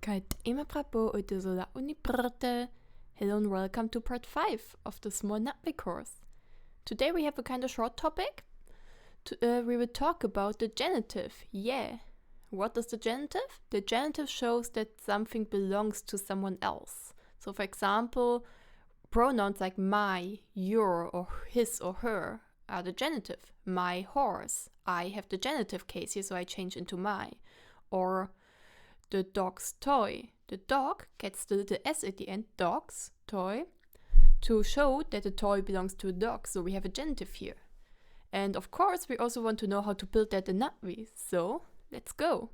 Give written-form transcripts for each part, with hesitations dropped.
Kajt ima prapo utizola uniprte. Hello and welcome to part 5 of the small Natwe course. Today we have a kind of short topic. We will talk about the genitive. Yeah. What is the genitive? The genitive shows that something belongs to someone else. So for example, pronouns like my, your, or his or her are the genitive. My horse. I have the genitive case here, so I change into my. Or the dog's toy. The dog gets the little s at the end, dog's toy, to show that the toy belongs to a dog, so we have a genitive here. And of course, we also want to know how to build that in Natwe, so let's go.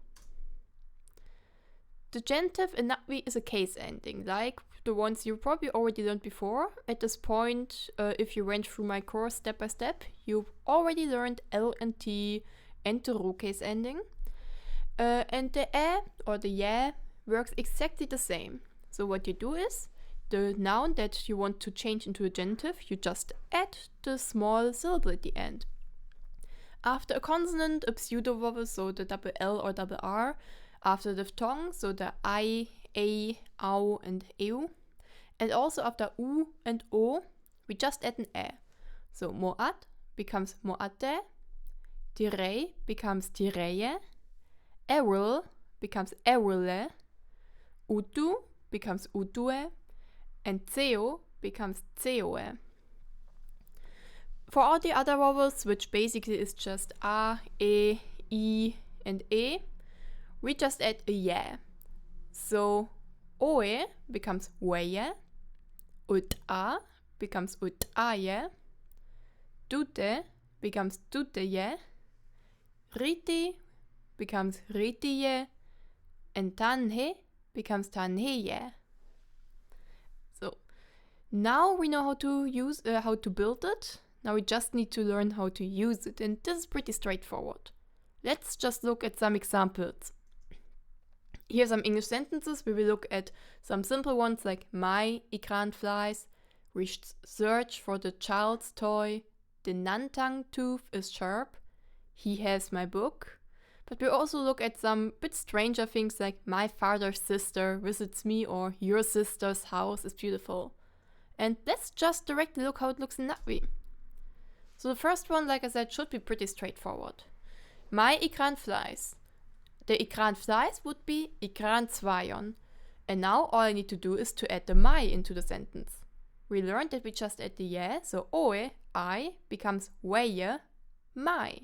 The genitive in Natwe is a case ending, like the ones you probably already learned before. At this point, if you went through my course step by step, you've already learned L and T and the ro case ending. And the e or the yeah works exactly the same. So what you do is, the noun that you want to change into a genitive, you just add the small syllable at the end. After a consonant, a pseudo-vowel, so the double L or double R. After the diphthong, so the I, A, Au and Eu. And also after U and O, we just add an E. So moat becomes moate, direi becomes direie, Errol becomes errole, utu becomes utue, and ceo becomes ceoe. For all the other vowels, which basically is just a, e, I, and e, we just add a yeah. So oe becomes weye, ut-a becomes ut-aye, dute becomes duteye, riti becomes ritiye, and tanhe becomes tanheye. So now we know how to build it. Now we just need to learn how to use it, and this is pretty straightforward. Let's just look at some examples. Here are some English sentences. We will look at some simple ones like my ikran flies, we search for the child's toy, the nantang tooth is sharp, he has my book. But we also look at some bit stranger things like my father's sister visits me or your sister's house is beautiful. And let's just directly look how it looks in Natwe. So the first one, like I said, should be pretty straightforward. My ikran flies. The ikran flies would be ikran zwayon. And now all I need to do is to add the my into the sentence. We learned that we just add the yeah, so oe, I, becomes weye, my.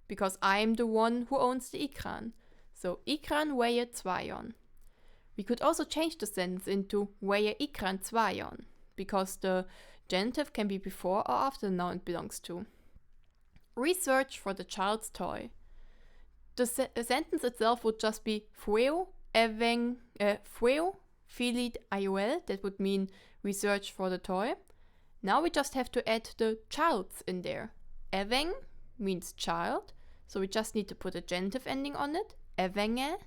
Because I'm the one who owns the ikran. So ikran weye zwayon. We could also change the sentence into weye ikran zwayon, because the genitive can be before or after the noun it belongs to. Research for the child's toy. The sentence itself would just be fueo filit iol, that would mean research for the toy. Now we just have to add the child's in there. Eveng means child, so we just need to put a genitive ending on it, evenge,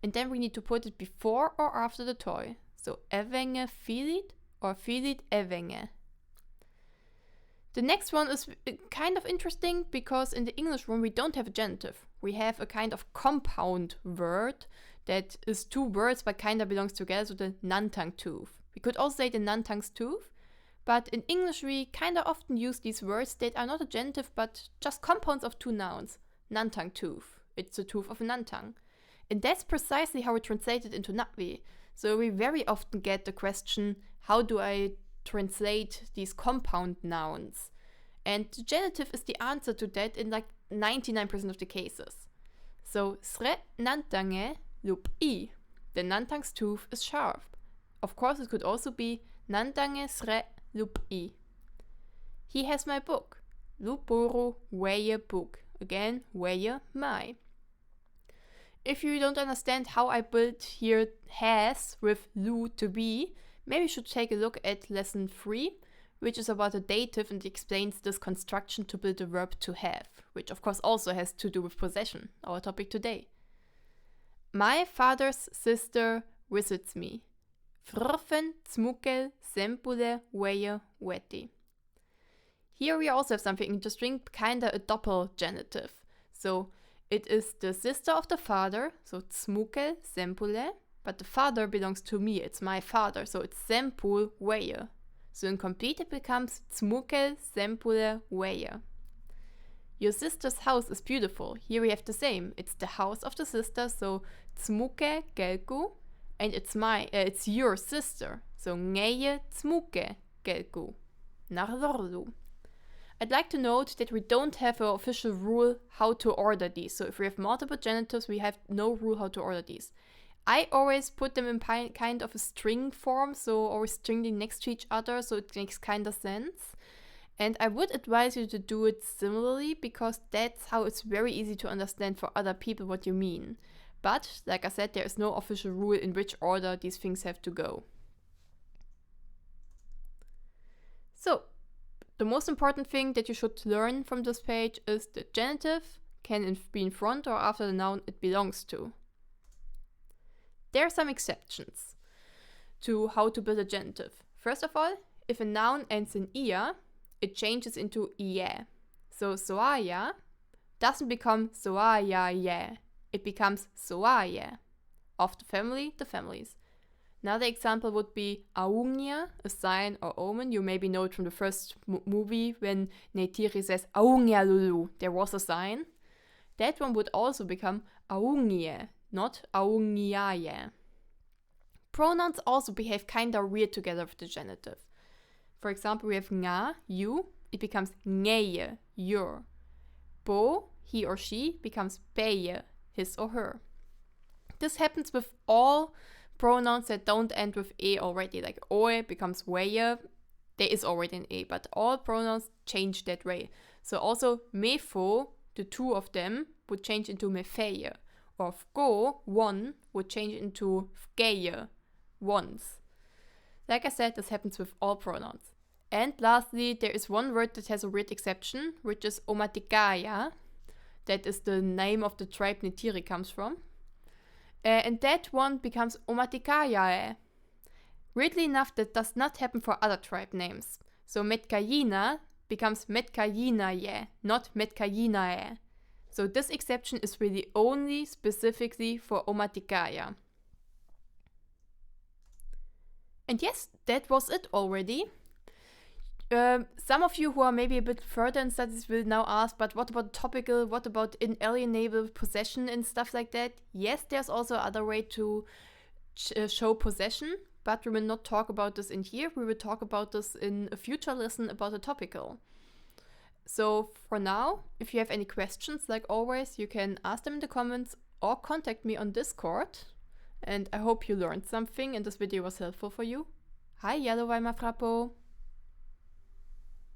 and then we need to put it before or after the toy. So evenge filit or filit evenge. The next one is kind of interesting because in the English one we don't have a genitive. We have a kind of compound word that is two words but kind of belongs together, so the nantang tooth. We could also say the nantang's tooth, but in English we kind of often use these words that are not a genitive but just compounds of two nouns. Nantang tooth. It's the tooth of a nantang. And that's precisely how we translate it into Natwe. So we very often get the question, how do I translate these compound nouns? And the genitive is the answer to that in like 99% of the cases. So sre nantange lup I. The nantang's tooth is sharp. Of course it could also be nantange sre lup I. He has my book. Lupuru weye book. Again, weye my. If you don't understand how I built here has with lu to be, maybe you should take a look at lesson 3, which is about a dative and explains this construction to build a verb to have, which of course also has to do with possession, our topic today. My father's sister visits me. Frfen tsmukel sempule weye weti. Here we also have something interesting, kinda a double genitive. So it is the sister of the father, so tsmukel sempule, but the father belongs to me, it's my father, so it's Sempul Weje. So in complete it becomes Tsmukel Sempule Weje. Your sister's house is beautiful. Here we have the same. It's the house of the sister, so Tsmuke Gelku, and it's your sister, so Ngeje Tsmuke Gelku. Narlorlu. I'd like to note that we don't have an official rule how to order these. So if we have multiple genitives, we have no rule how to order these. I always put them in kind of a string form, so always string them next to each other, so it makes kind of sense. And I would advise you to do it similarly, because that's how it's very easy to understand for other people what you mean. But, like I said, there is no official rule in which order these things have to go. So, the most important thing that you should learn from this page is the genitive can be in front or after the noun it belongs to. There are some exceptions to how to build a genitive. First of all, if a noun ends in ia, it changes into ie. So soaya doesn't become soaya ye, it becomes soaye. Of the family, the families. Another example would be aungya, a sign or omen. You maybe know it from the first movie when Neytiri says aungya lulu, there was a sign. That one would also become aungye, not aungyaye. Pronouns also behave kinda weird together with the genitive. For example, we have nga, you, it becomes ngeye, your. Bo, he or she, becomes peye, his or her. This happens with all pronouns that don't end with e already, like oe becomes weye. There is already an e, but all pronouns change that way. So also mefo, the two of them, would change into mefeye. Or fgo, one, would change into fgeye, once. Like I said, this happens with all pronouns. And lastly, there is one word that has a weird exception, which is omatikaya. That is the name of the tribe Neytiri comes from. And that one becomes omatikayae. Weirdly enough, that does not happen for other tribe names. So Metkayina becomes Metkayinaye, not Metkayinae. So this exception is really only specifically for omatikaya. And yes, that was it already. Some of you who are maybe a bit further in studies will now ask, but what about topical, what about inalienable possession and stuff like that? Yes, there's also other way to show possession, but we will not talk about this in here. We will talk about this in a future lesson about the topical. So for now, if you have any questions, like always, you can ask them in the comments or contact me on Discord. And I hope you learned something and this video was helpful for you. Hi, Yellow Weimar Frappo!